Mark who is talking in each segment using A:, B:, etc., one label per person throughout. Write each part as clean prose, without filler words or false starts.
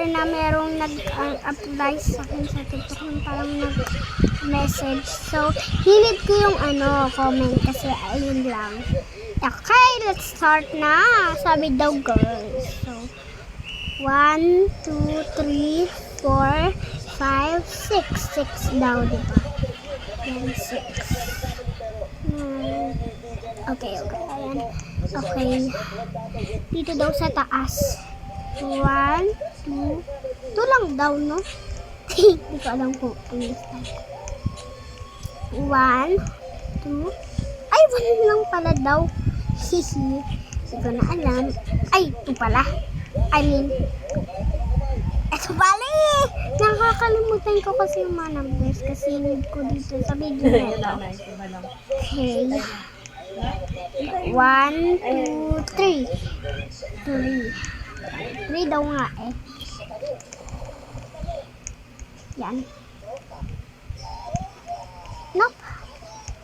A: na merong nag-apply sa akin sa TikTok yung parang nag-message. So, hinid ko yung comment kasi ayun lang. Okay, let's start na. Sabi daw girls. So, 1, 2, 3, 4, 5, 6. 6 daw, diba? Yan, 6. Okay. Ayan. Okay. Dito daw sa taas. 1, 2. Ito lang daw, no? Hindi ko alam kung ano yung 1, 2. Ay, 1 lang pala daw. Hihi. Hindi ko na alam. Ay, ito pala. I mean, eto pala eh. Nakakalimutan ko kasi yung mga numbers kasi need ko dito sa video na ito. Okay. 1, 2, 3. 3 daw nga eh. Yan. Nope.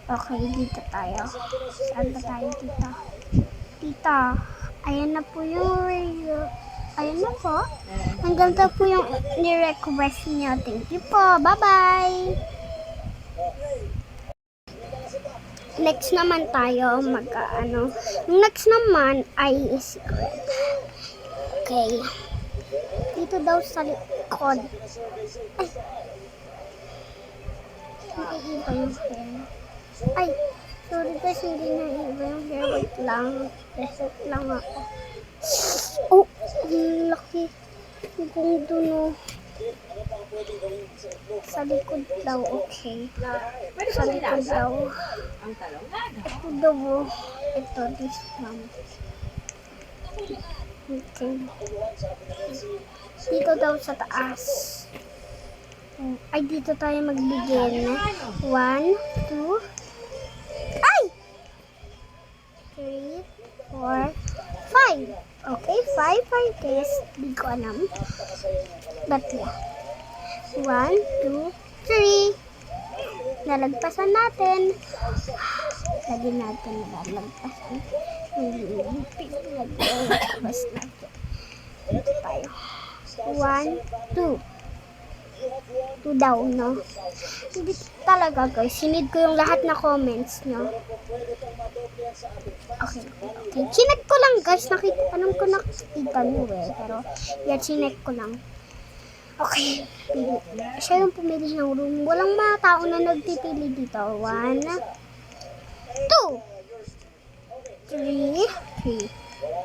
A: Okay, dito tayo. Saan ba tayo dito? Dito. Ayan na po yung radio. Ayan na po. Hanggang to po yung ni-request niyo. Thank you po. Bye-bye. Next naman tayo next naman ay secret. Okay. Dito daw sa likod. Ay. Naiiba yung hair. Ay. Sorry guys, hindi naiiba yung hair. Wait lang. Reset lang ako. Oh, laki. Kung doon sa likod daw, okay. Sa likod daw. Ito daw. Ito, this one. Okay. Dito daw sa taas. Ay, dito tayo magbigyan. 1, 2. Ay! 3, 4, 5. Okay, 5 guys. Hindi ko alam. But yeah. 1, 2, 3. Nalagpasan natin. Lagi natin nalalagpasan. Nalagpas natin. Dito tayo. 1, 2. 2 daw, no? Hindi talaga, guys. Sinid ko yung lahat na comments nyo. Okay. Chinek ko lang, guys. Alam ko nakita nyo eh. Pero, chinek ko lang. Okay. Siya yung pumili ng room. Walang mga tao na nagpipili dito. 1, 2,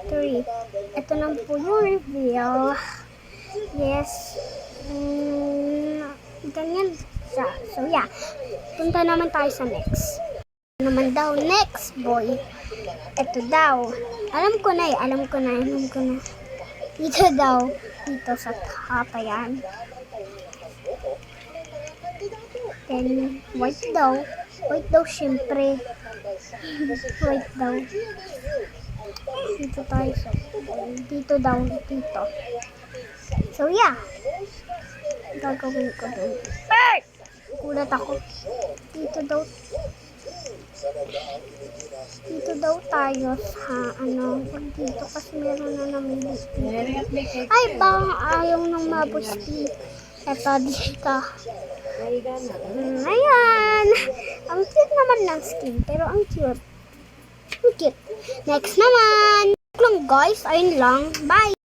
A: 3. Ito na po yung reveal. Yes. Ganyan siya. So, yeah. Punta naman tayo sa next. Naman daw, next boy. Ito daw. Alam ko na. Dito daw. Dito sa top. Ayan. Then, white daw. White daw, syempre. White daw. Dito tayo sa dito daw. Dito. So, yeah. Gagawin ko doon. Ay! Kulat ako. Dito daw tayo sa dito kasi meron na namili. Ay, bang ayaw nang mabusti. Ito dito. Ayan. Ang cute naman ng skin. Pero ang cute. Next naman. Lang guys. Ayun lang. Bye.